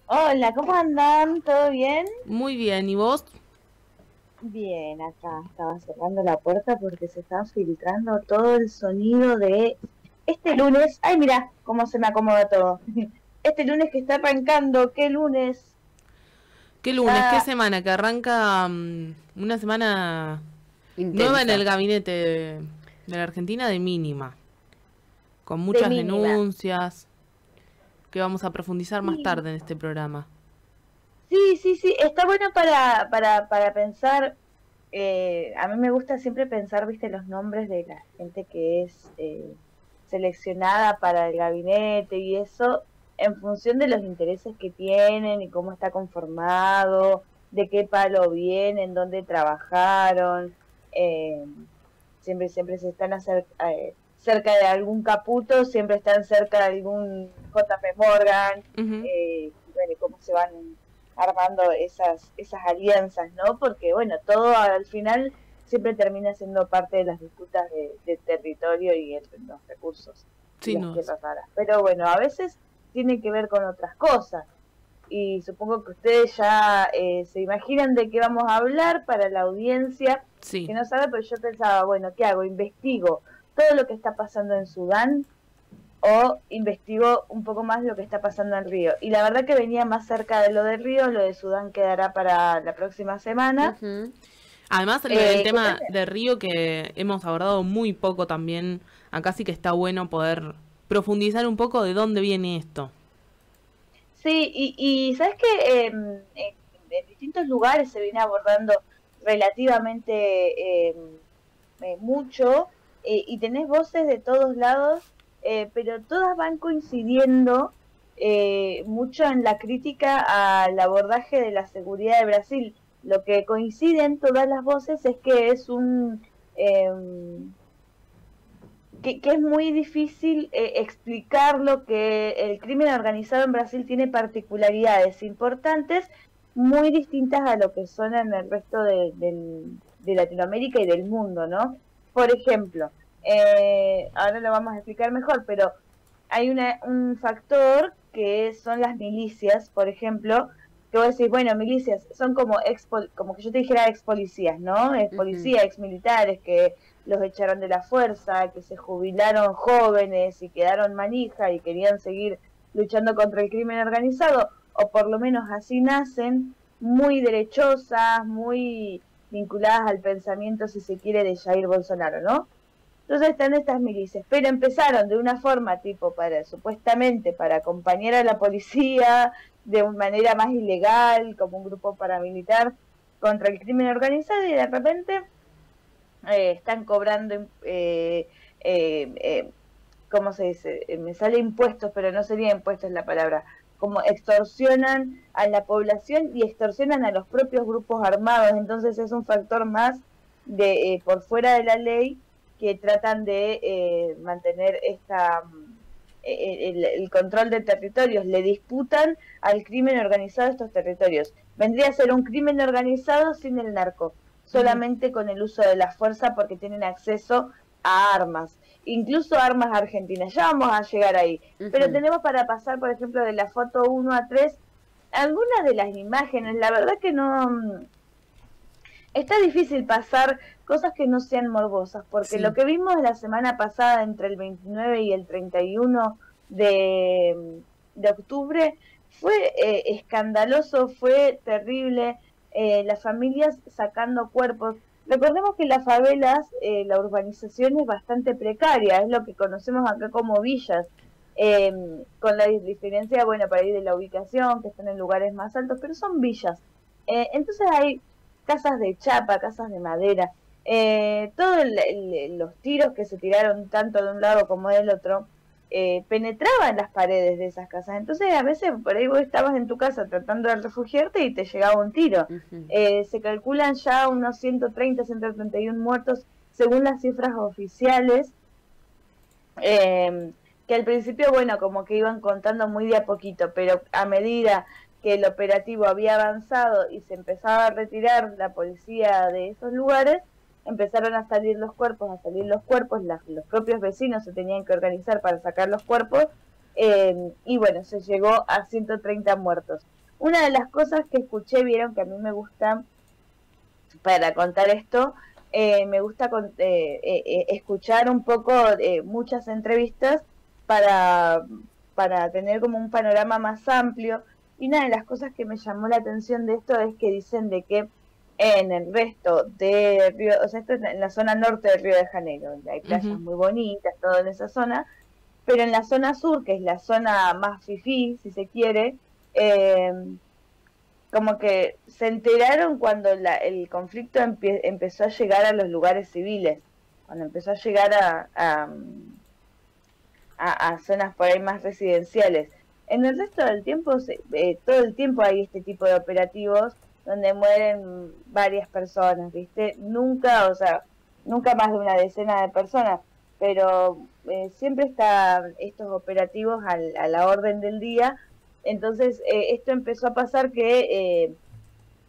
Hola, ¿cómo andan? ¿Todo bien? Muy bien, ¿y vos? Bien, acá estaba cerrando la puerta porque se estaba filtrando todo el sonido de este lunes. Ay, mira cómo se me acomoda todo. Este lunes que está arrancando, ¿qué lunes? ¿Qué lunes? ¿Qué Ya semana? Que arranca una semana nueva en Intensa. el gabinete de la Argentina de mínima, con de muchas mínima. denuncias que vamos a profundizar más Sí, tarde en este programa. sí, está bueno para pensar. A mí me gusta siempre pensar, viste, los nombres de la gente que es seleccionada para el gabinete y eso, en función de los intereses que tienen y cómo está conformado, de qué palo vienen, dónde trabajaron. eh, siempre se están cerca de algún Caputo, siempre están cerca de algún JP Morgan, Ujú. y bueno, cómo se van armando esas alianzas, ¿no? Porque bueno, todo al final siempre termina siendo parte de las disputas de territorio y los recursos y Sin las dudas. tierras raras. Pero bueno, a veces tiene que ver con otras cosas. Y supongo que ustedes ya se imaginan de qué vamos a hablar para la audiencia Sí. que no sabe, pero yo pensaba, bueno, ¿qué hago? ¿Investigo todo lo que está pasando en Sudán o investigo un poco más lo que está pasando en Río? Y la verdad que venía más cerca de lo de Río, lo de Sudán quedará para la próxima semana. Ujú. Además, el ¿Qué tema tal? de Río que hemos abordado muy poco también, acá sí que está bueno poder profundizar un poco de dónde viene esto. Sí, y sabes que en distintos lugares se viene abordando relativamente mucho, y tenés voces de todos lados, pero todas van coincidiendo mucho en la crítica al abordaje de la seguridad de Brasil. Lo que coinciden todas las voces es que es eh, que es muy difícil explicarlo, que el crimen organizado en Brasil tiene particularidades importantes muy distintas a lo que son en el resto de Latinoamérica y del mundo, ¿no? Por ejemplo, ahora lo vamos a explicar mejor, pero hay un factor que son las milicias, por ejemplo, que vos decís, bueno, milicias son como como que yo te dijera ex policías, ¿no? Ex Ujú. policías, ex militares que los echaron de la fuerza, que se jubilaron jóvenes y quedaron manija y querían seguir luchando contra el crimen organizado, o por lo menos así nacen, muy derechosas, muy vinculadas al pensamiento, si se quiere, de Jair Bolsonaro, ¿no? Entonces están estas milicias, pero empezaron de una forma tipo para, supuestamente, para acompañar a la policía de una manera más ilegal, como un grupo paramilitar contra el crimen organizado, y de repente están cobrando, ¿cómo se dice? Me sale impuestos, pero no sería impuestos la palabra, como extorsionan a la población y extorsionan a los propios grupos armados, entonces es un factor más de por fuera de la ley que tratan de mantener el control de territorios, le disputan al crimen organizado estos territorios. Vendría a ser un crimen organizado sin el narco, Ujú. solamente con el uso de la fuerza porque tienen acceso a armas, incluso armas argentinas. Ya vamos a llegar ahí. Pero Ujú. tenemos para pasar, por ejemplo, de la foto 1 a 3, algunas de las imágenes. La verdad que no, está difícil pasar cosas que no sean morbosas, porque lo Sí. que vimos la semana pasada entre el 29 y el 31 de octubre fue escandaloso, fue terrible, las familias sacando cuerpos. Recordemos que las favelas, la urbanización es bastante precaria, es lo que conocemos acá como villas, eh, con la diferencia, bueno, para ir de la ubicación, que están en lugares más altos, pero son villas. Entonces hay casas de chapa, casas de madera, todos los tiros que se tiraron tanto de un lado como del otro, penetraban las paredes de esas casas. Entonces a veces por ahí vos estabas en tu casa tratando de refugiarte y te llegaba un tiro. Ujú. Se calculan ya unos 131 muertos según las cifras oficiales, eh, que al principio, bueno, como que iban contando muy de a poquito, pero a medida que el operativo había avanzado y se empezaba a retirar la policía de esos lugares, empezaron a salir los cuerpos, los propios vecinos se tenían que organizar para sacar los cuerpos, y bueno, se llegó a 130 muertos. Una de las cosas que escuché, vieron que a mí me gusta, para contar esto, me gusta escuchar un poco muchas entrevistas para, para tener como un panorama más amplio. Y una de las cosas que me llamó la atención de esto es que dicen de que en el resto de Río, o sea, esto es en la zona norte de Río de Janeiro, donde hay playas muy bonitas, todo en esa zona, pero en la zona sur, que es la zona más fifí, si se quiere, eh, como que se enteraron cuando el conflicto empezó a llegar a los lugares civiles, cuando empezó a llegar a zonas por ahí más residenciales. En el resto del tiempo, todo el tiempo hay este tipo de operativos donde mueren varias personas, ¿viste? Nunca, o sea, nunca más de una decena de personas, pero siempre están estos operativos a la orden del día. Entonces, esto empezó a pasar que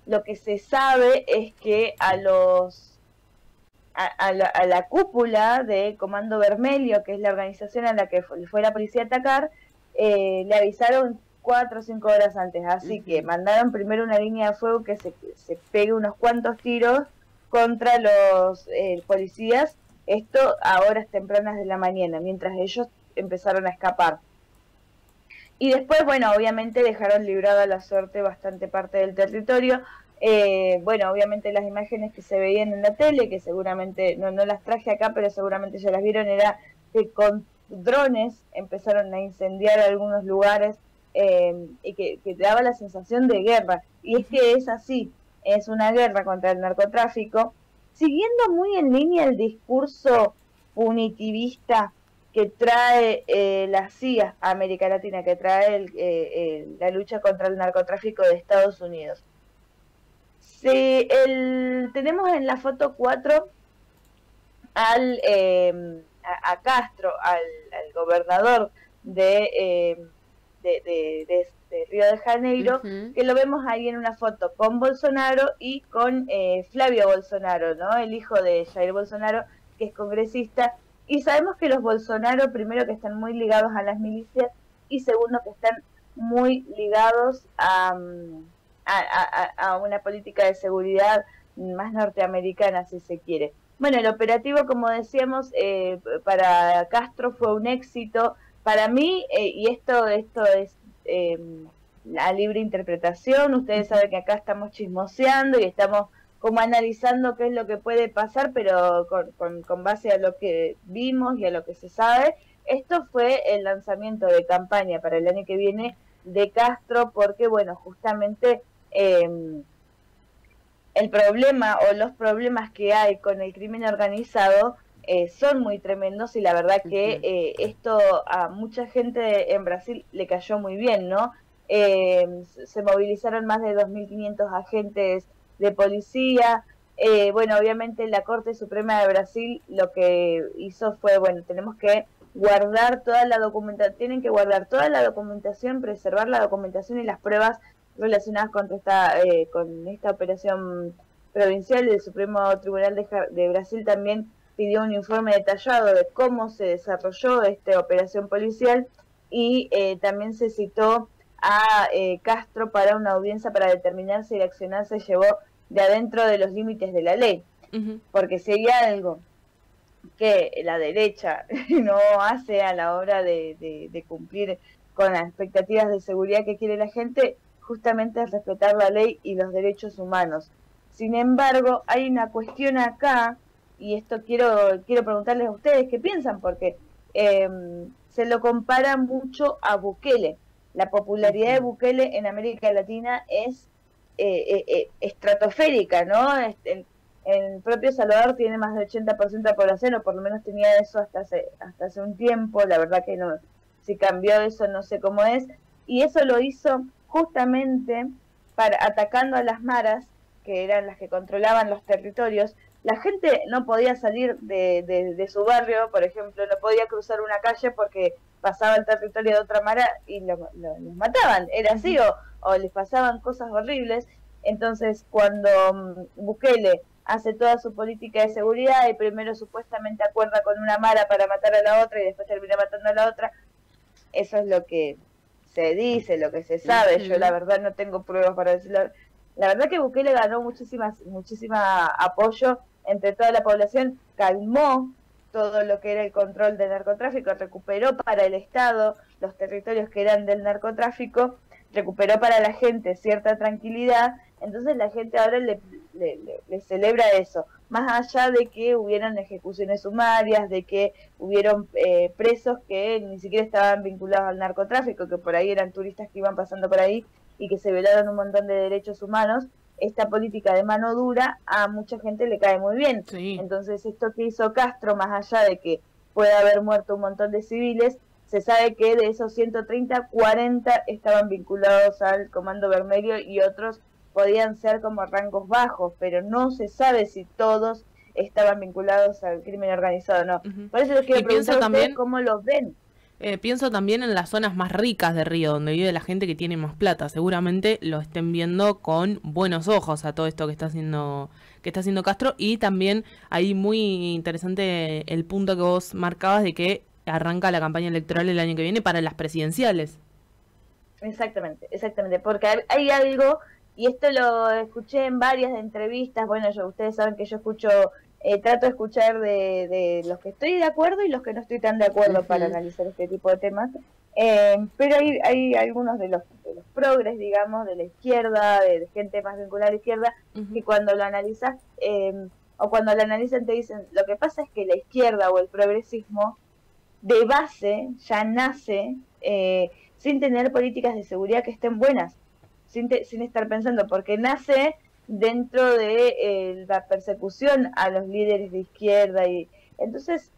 lo que se sabe es que a la cúpula de Comando Vermelho, que es la organización a la que fue la policía a atacar, le avisaron 4 o 5 horas antes, así que mandaron primero una línea de fuego que se pegue unos cuantos tiros contra los policías, esto a horas tempranas de la mañana, mientras ellos empezaron a escapar. Y después, bueno, obviamente dejaron librada a la suerte bastante parte del territorio. Bueno, obviamente las imágenes que se veían en la tele, que seguramente, no las traje acá, pero seguramente ya las vieron, era que con drones empezaron a incendiar algunos lugares y que daba la sensación de guerra. Y es que es así, es una guerra contra el narcotráfico, siguiendo muy en línea el discurso punitivista que trae la CIA a América Latina, que trae la lucha contra el narcotráfico de Estados Unidos. Tenemos en la foto 4 a Castro, al gobernador de Río de Janeiro, que lo vemos ahí en una foto con Bolsonaro y con Flavio Bolsonaro, ¿no? El hijo de Jair Bolsonaro, que es congresista. Y sabemos que los Bolsonaro, primero, que están muy ligados a las milicias, y segundo, que están muy ligados a una política de seguridad más norteamericana, si se quiere. Bueno, el operativo, como decíamos, para Castro fue un éxito. Para mí, y esto es la libre interpretación, ustedes saben que acá estamos chismoseando y estamos como analizando qué es lo que puede pasar, pero con base a lo que vimos y a lo que se sabe. Esto fue el lanzamiento de campaña para el año que viene de Castro, porque, bueno, justamente el problema o los problemas que hay con el crimen organizado son muy tremendos, y la verdad que esto a mucha gente en Brasil le cayó muy bien, ¿no? Se movilizaron más de 2.500 agentes de policía. Bueno, obviamente la Corte Suprema de Brasil lo que hizo fue, bueno, tenemos que guardar toda la documentación, tienen que guardar toda la documentación, preservar la documentación y las pruebas relacionadas con esta operación provincial. El Supremo Tribunal de Brasil también pidió un informe detallado de cómo se desarrolló esta operación policial, y también se citó a Castro para una audiencia para determinar si el accionar se llevó de adentro de los límites de la ley. Porque si hay algo que la derecha no hace a la hora de cumplir con las expectativas de seguridad que quiere la gente, justamente es respetar la ley y los derechos humanos. Sin embargo, hay una cuestión acá, y esto quiero preguntarles a ustedes qué piensan, porque se lo compara mucho a Bukele. La popularidad de Bukele en América Latina es estratosférica, ¿no? El propio Salvador tiene más del 80% de población, o por lo menos tenía eso hasta hace un tiempo. La verdad que no, si cambió eso no sé cómo es, y eso lo hizo justamente atacando a las maras, que eran las que controlaban los territorios. La gente no podía salir de su barrio, por ejemplo, no podía cruzar una calle porque pasaba el territorio de otra mara y los mataban, era así, o les pasaban cosas horribles. Entonces, cuando Bukele hace toda su política de seguridad y primero supuestamente acuerda con una mara para matar a la otra y después termina matando a la otra, eso es lo que se dice, lo que se sabe. Yo la verdad no tengo pruebas para decirlo. La verdad que Bukele ganó muchísima apoyo entre toda la población, calmó todo lo que era el control del narcotráfico, recuperó para el Estado los territorios que eran del narcotráfico, recuperó para la gente cierta tranquilidad, entonces la gente ahora le celebra eso, más allá de que hubieran ejecuciones sumarias, de que hubieron presos que ni siquiera estaban vinculados al narcotráfico, que por ahí eran turistas que iban pasando por ahí y que se violaron un montón de derechos humanos. Esta política de mano dura a mucha gente le cae muy bien. Sí. Entonces esto que hizo Castro, más allá de que puede haber muerto un montón de civiles, se sabe que de esos 130, 40 estaban vinculados al Comando Vermelho y otros podían ser como rangos bajos, pero no se sabe si todos estaban vinculados al crimen organizado o no. Por eso les quiero preguntar a ustedes cómo los ven. Pienso también en las zonas más ricas de Río, donde vive la gente que tiene más plata. Seguramente lo estén viendo con buenos ojos a todo esto que está haciendo Castro. Y también ahí muy interesante el punto que vos marcabas de que arranca la campaña electoral el año que viene para las presidenciales. Exactamente, porque hay algo, y esto lo escuché en varias entrevistas. Bueno, ustedes saben que yo escucho... trato de escuchar de los que estoy de acuerdo y los que no estoy tan de acuerdo para analizar este tipo de temas, pero hay algunos de los progres, digamos, de la izquierda, de gente más vinculada a la izquierda, que cuando lo analizas, o cuando lo analizan te dicen, lo que pasa es que la izquierda o el progresismo de base ya nace sin tener políticas de seguridad que estén buenas, sin estar pensando, porque nace dentro de la persecución a los líderes de izquierda, y entonces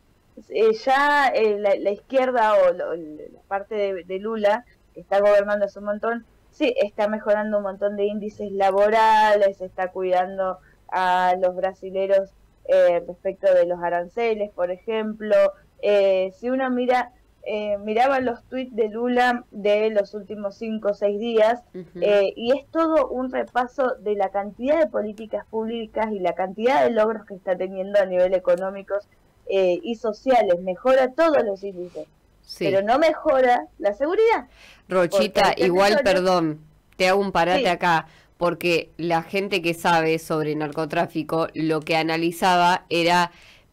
ya la izquierda o la parte de Lula, que está gobernando hace un montón, sí, está mejorando un montón de índices laborales, está cuidando a los brasileros respecto de los aranceles, por ejemplo. Si uno miraba los tweets de Lula de los últimos 5 o 6 días, y es todo un repaso de la cantidad de políticas públicas y la cantidad de logros que está teniendo a nivel económicos y sociales. Mejora todos los índices, pero no mejora la seguridad. Rochita, igual, perdón, te hago un parate acá, porque la gente que sabe sobre narcotráfico lo que analizaba era...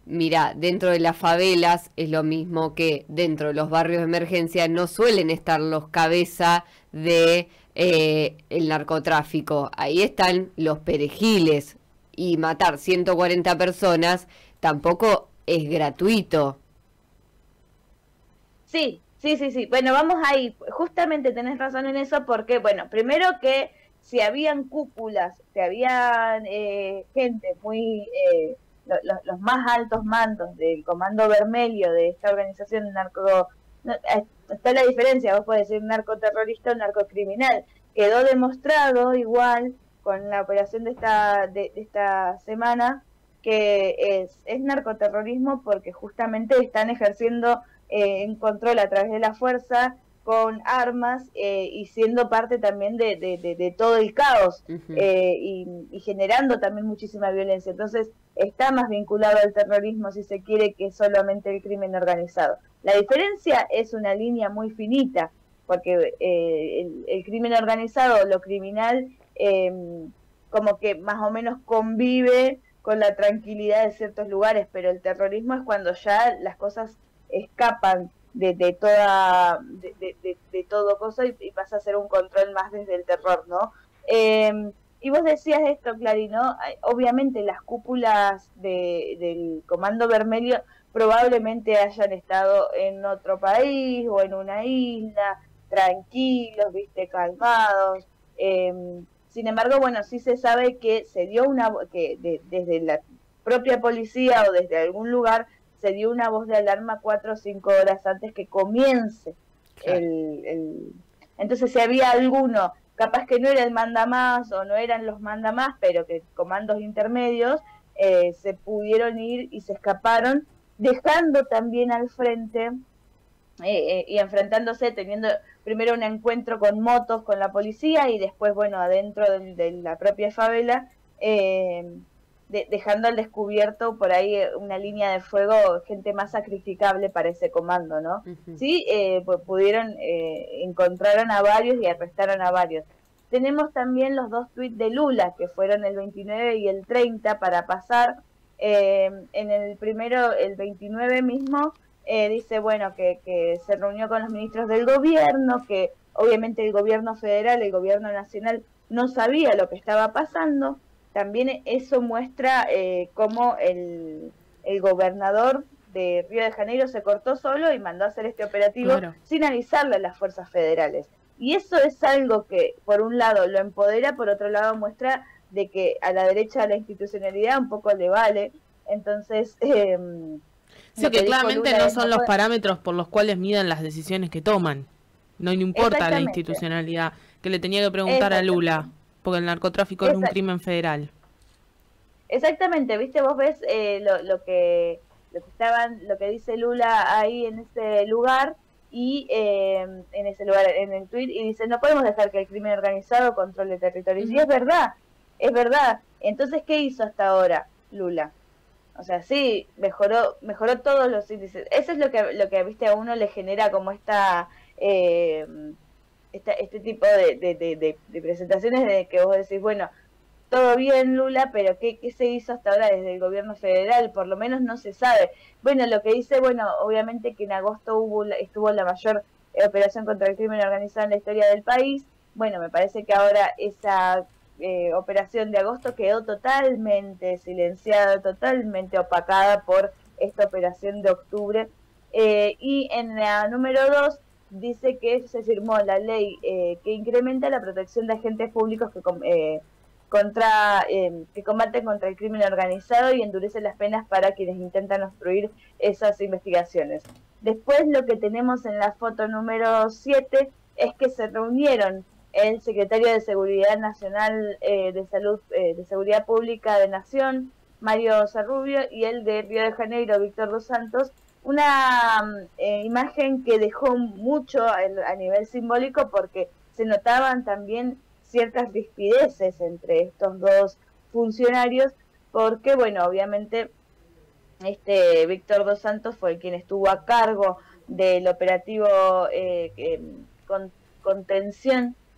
Mira, dentro de las favelas es lo mismo que dentro de los barrios de emergencia no suelen estar los cabeza de el narcotráfico. Ahí están los perejiles y matar 140 personas tampoco es gratuito. Sí. Bueno, vamos ahí. Justamente tenés razón en eso porque, bueno, primero que si habían cúpulas, si habían gente muy... los más altos mandos del Comando Vermelho de esta organización narco... está la diferencia, vos podés decir narcoterrorista o narcocriminal. Quedó demostrado igual con la operación de esta semana que es narcoterrorismo porque justamente están ejerciendo en control a través de la fuerza con armas y siendo parte también de todo el caos y generando también muchísima violencia. Entonces está más vinculado al terrorismo, si se quiere, que solamente el crimen organizado. La diferencia es una línea muy finita, porque el crimen organizado, lo criminal, como que más o menos convive con la tranquilidad de ciertos lugares, pero el terrorismo es cuando ya las cosas escapan de todo cosa y pasa a ser un control más desde el terror, ¿no? Y vos decías esto, Clary, ¿no? Obviamente las cúpulas del Comando Vermelho probablemente hayan estado en otro país o en una isla, tranquilos, viste, calmados. Sin embargo, bueno, sí se sabe que se dio desde la propia policía o desde algún lugar se dio una voz de alarma 4 o 5 horas antes que comience Entonces, si había alguno, capaz que no era el mandamás o no eran los mandamás, pero que comandos intermedios se pudieron ir y se escaparon, dejando también al frente y enfrentándose, teniendo primero un encuentro con motos con la policía y después, bueno, adentro de la propia favela, dejando al descubierto por ahí una línea de fuego, gente más sacrificable para ese comando, ¿no? Sí, pues pudieron, encontraron a varios y arrestaron a varios. Tenemos también los 2 tuits de Lula, que fueron el 29 y el 30, para pasar. En el primero, el 29 mismo, dice, bueno, que se reunió con los ministros del gobierno, que obviamente el gobierno federal, el gobierno nacional, no sabía lo que estaba pasando. También eso muestra cómo el gobernador de Río de Janeiro se cortó solo y mandó a hacer este operativo sin avisarle a las fuerzas federales. Y eso es algo que, por un lado, lo empodera, por otro lado, muestra de que a la derecha la institucionalidad un poco le vale. Entonces... sí, que claramente no son los parámetros por los cuales midan las decisiones que toman. No importa la institucionalidad, que le tenía que preguntar a Lula, porque el narcotráfico es un crimen federal. Exactamente, viste, vos ves lo que dice Lula ahí en ese lugar, y en el tuit, y dice, no podemos dejar que el crimen organizado controle territorios. Y es verdad. Entonces, ¿qué hizo hasta ahora Lula? O sea, sí, mejoró todos los índices. Eso es lo que viste, a uno le genera como este tipo de presentaciones, de que vos decís, bueno, todo bien, Lula, pero ¿qué se hizo hasta ahora desde el gobierno federal? Por lo menos no se sabe. Bueno, lo que dice, bueno, obviamente que en agosto estuvo la mayor operación contra el crimen organizado en la historia del país. Bueno, me parece que ahora esa operación de agosto quedó totalmente silenciada, totalmente opacada por esta operación de octubre. Y en la número 2 dice que se firmó la ley que incrementa la protección de agentes públicos que combaten contra el crimen organizado y endurece las penas para quienes intentan obstruir esas investigaciones. Después, lo que tenemos en la foto número 7 es que se reunieron el secretario de Seguridad Nacional de Salud, de Seguridad Pública de Nación, Mario Sarrubio, y el de Río de Janeiro, Víctor dos Santos, una imagen que dejó mucho a nivel simbólico, porque se notaban también ciertas rispideces entre estos dos funcionarios, porque, bueno, obviamente Víctor dos Santos fue quien estuvo a cargo del operativo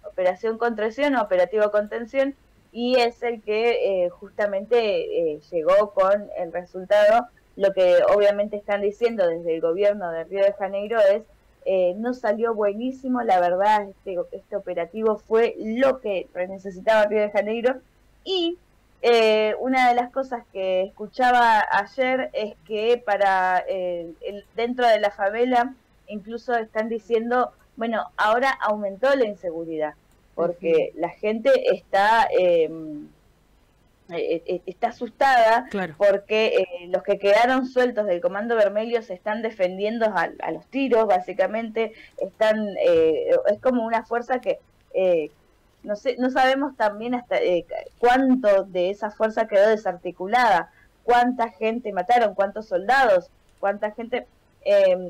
Operación Contención, operativo Contención, y es el que justamente llegó con el resultado. Lo que obviamente están diciendo desde el gobierno de Río de Janeiro es no salió buenísimo, la verdad, este operativo fue lo que necesitaba Río de Janeiro. Y una de las cosas que escuchaba ayer es que para dentro de la favela incluso están diciendo, bueno, ahora aumentó la inseguridad, porque la gente está asustada, porque los que quedaron sueltos del Comando Vermelho se están defendiendo a los tiros, básicamente. Es como una fuerza que no sabemos también hasta cuánto de esa fuerza quedó desarticulada, cuánta gente mataron, cuántos soldados, cuánta gente.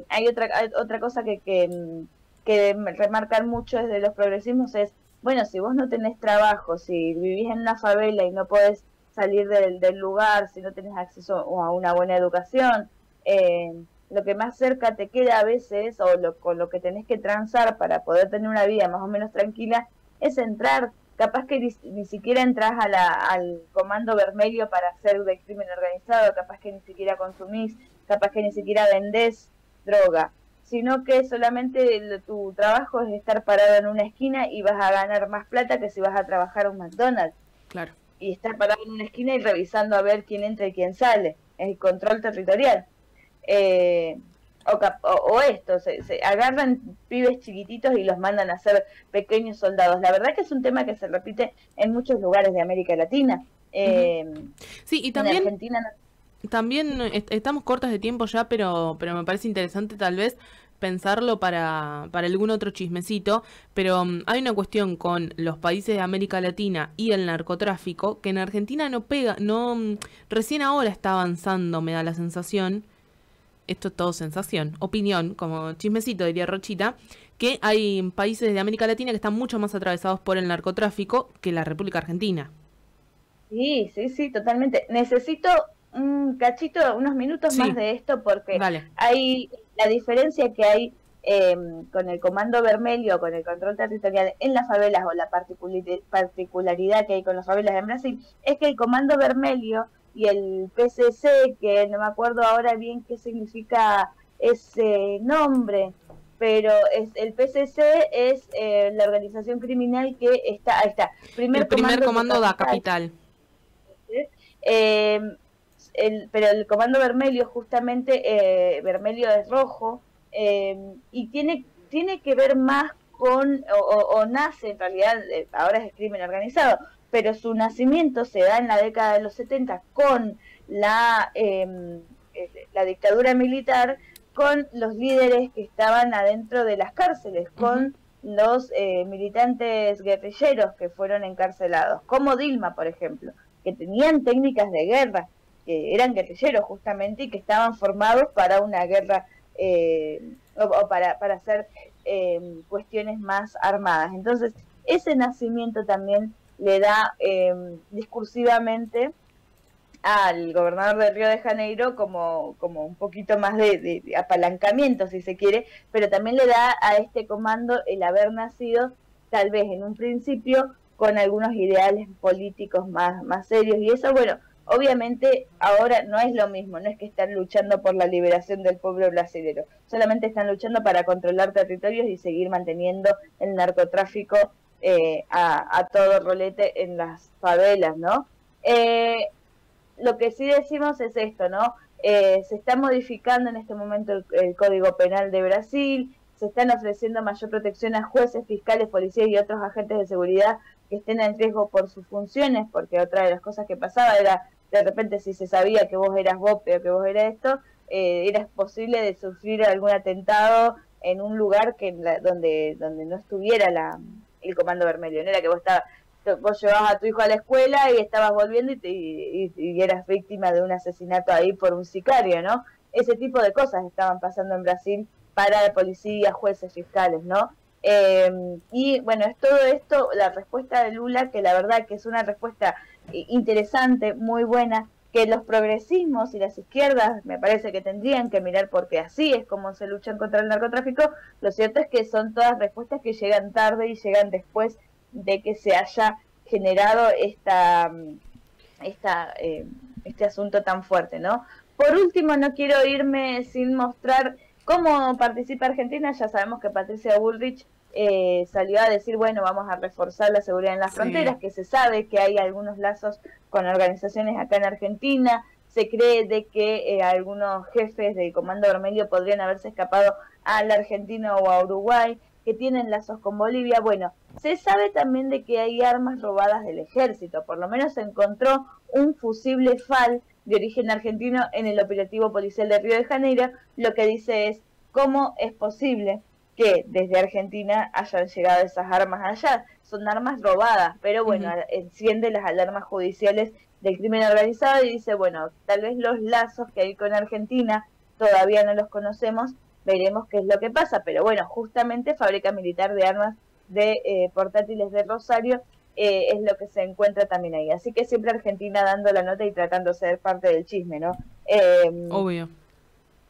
Hay otra cosa que remarcan mucho desde los progresismos es, bueno, si vos no tenés trabajo, si vivís en una favela y no podés salir del lugar, si no tenés acceso a una buena educación, lo que más cerca te queda a veces, con lo que tenés que transar para poder tener una vida más o menos tranquila, es entrar. Capaz que ni siquiera entras al Comando Vermelho para hacer del crimen organizado, capaz que ni siquiera consumís, capaz que ni siquiera vendés droga, sino que solamente tu trabajo es estar parado en una esquina y vas a ganar más plata que si vas a trabajar a un McDonald's. Claro. Y estar parado en una esquina y revisando a ver quién entra y quién sale. Es el control territorial. O esto, se agarran pibes chiquititos y los mandan a ser pequeños soldados. La verdad que es un tema que se repite en muchos lugares de América Latina. Sí, y también... En Argentina no. También estamos cortas de tiempo ya, pero me parece interesante tal vez pensarlo para algún otro chismecito, pero hay una cuestión con los países de América Latina y el narcotráfico que en Argentina no pega, recién ahora está avanzando, me da la sensación, esto es todo sensación, opinión, como chismecito diría Rochita, que hay países de América Latina que están mucho más atravesados por el narcotráfico que la República Argentina. Sí, sí, sí, totalmente. Necesito un cachito, unos minutos Sí, más de esto porque dale. hay la diferencia que hay con el Comando Vermelho, con el control territorial en las favelas o la particularidad que hay con las favelas en Brasil, es que el Comando Vermelho y el PCC, que no me acuerdo ahora bien qué significa ese nombre, pero es el PCC es la organización criminal que está, ahí está, El primer primer comando de comando da capital. capital. Eh, pero el comando Vermelho, justamente, Vermelho es rojo, y tiene que ver más con, o nace en realidad, ahora es crimen organizado, pero su nacimiento se da en la década de los 70 con la dictadura militar, con los líderes que estaban adentro de las cárceles, con los militantes guerrilleros que fueron encarcelados, como Dilma, por ejemplo, que tenían técnicas de guerra, que eran guerrilleros justamente y que estaban formados para una guerra o para hacer cuestiones más armadas. Entonces, ese nacimiento también le da discursivamente al gobernador de Río de Janeiro como un poquito más de apalancamiento, si se quiere, pero también le da a este comando el haber nacido, tal vez en un principio, con algunos ideales políticos más serios. Y eso, bueno, obviamente ahora no es lo mismo, no es que están luchando por la liberación del pueblo brasileño, solamente están luchando para controlar territorios y seguir manteniendo el narcotráfico a todo rolete en las favelas, ¿no? Lo que sí decimos es esto, ¿no? Se está modificando en este momento el Código Penal de Brasil, se están ofreciendo mayor protección a jueces, fiscales, policías y otros agentes de seguridad que estén en riesgo por sus funciones, porque otra de las cosas que pasaba era, de repente, si se sabía que vos eras Bope o que vos eras esto, era posible de sufrir algún atentado en un lugar donde no estuviera el Comando Vermelho, no era que vos llevabas a tu hijo a la escuela y estabas volviendo y eras víctima de un asesinato ahí por un sicario, ¿no? Ese tipo de cosas estaban pasando en Brasil para policías, jueces, fiscales, ¿no? Y bueno, es todo esto, la respuesta de Lula, que la verdad que es una respuesta interesante, muy buena, que los progresismos y las izquierdas me parece que tendrían que mirar porque así es como se luchan contra el narcotráfico. Lo cierto es que son todas respuestas que llegan tarde y llegan después de que se haya generado este asunto tan fuerte, ¿no? Por último, no quiero irme sin mostrar cómo participa Argentina. Ya sabemos que Patricia Bullrich salió a decir, bueno, vamos a reforzar la seguridad en las fronteras, que se sabe que hay algunos lazos con organizaciones acá en Argentina. Se cree de que algunos jefes del Comando Vermelho podrían haberse escapado a la Argentina o a Uruguay, que tienen lazos con Bolivia. Bueno, se sabe también de que hay armas robadas del ejército. Por lo menos se encontró un fusible FAL de origen argentino en el operativo policial de Río de Janeiro. Lo que dice es, ¿cómo es posible que desde Argentina hayan llegado esas armas allá? Son armas robadas, pero bueno, enciende las alarmas judiciales del crimen organizado y dice, bueno, tal vez los lazos que hay con Argentina todavía no los conocemos, veremos qué es lo que pasa, pero bueno, justamente Fábrica Militar de Armas de Portátiles de Rosario es lo que se encuentra también ahí. Así que siempre Argentina dando la nota y tratando de ser parte del chisme, ¿no? Obvio.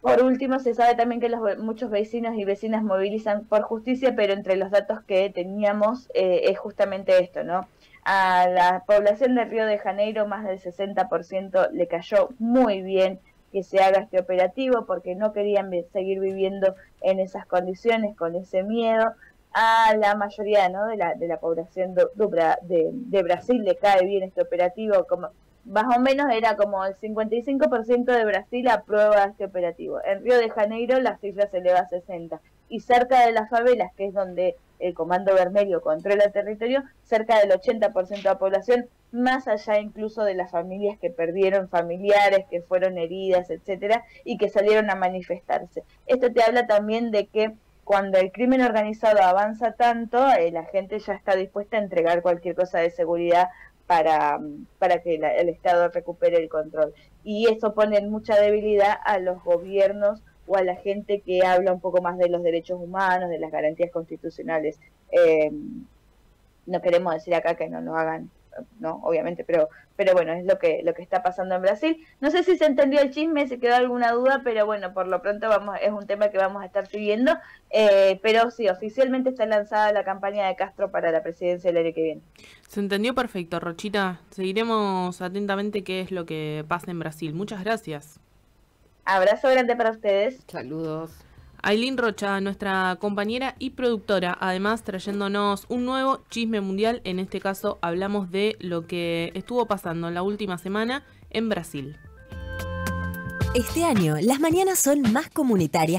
Por último, se sabe también que muchos vecinos y vecinas movilizan por justicia, pero entre los datos que teníamos es justamente esto, ¿no? A la población de Río de Janeiro, más del 60% le cayó muy bien que se haga este operativo porque no querían seguir viviendo en esas condiciones, con ese miedo. A la mayoría, ¿no?, de la población de Brasil le cae bien este operativo, como más o menos era como el 55% de Brasil aprueba este operativo. En Río de Janeiro la cifra se eleva a 60%. Y cerca de las favelas, que es donde el Comando Vermelho controla el territorio, cerca del 80% de la población, más allá incluso de las familias que perdieron familiares, que fueron heridas, etcétera, y que salieron a manifestarse. Esto te habla también de que cuando el crimen organizado avanza tanto, la gente ya está dispuesta a entregar cualquier cosa de seguridad para que el Estado recupere el control. Y eso pone en mucha debilidad a los gobiernos o a la gente que habla un poco más de los derechos humanos, de las garantías constitucionales. No queremos decir acá que no nos hagan no, obviamente, pero bueno, es lo que está pasando en Brasil. No sé si se entendió el chisme, si quedó alguna duda, pero bueno, por lo pronto es un tema que vamos a estar siguiendo, pero sí, oficialmente está lanzada la campaña de Castro para la presidencia el año que viene. Se entendió perfecto, Rochita. Seguiremos atentamente qué es lo que pasa en Brasil. Muchas gracias. Abrazo grande para ustedes. Saludos. Ailín Rocha, nuestra compañera y productora, además trayéndonos un nuevo chisme mundial. En este caso hablamos de lo que estuvo pasando en la última semana en Brasil. Este año las mañanas son más comunitarias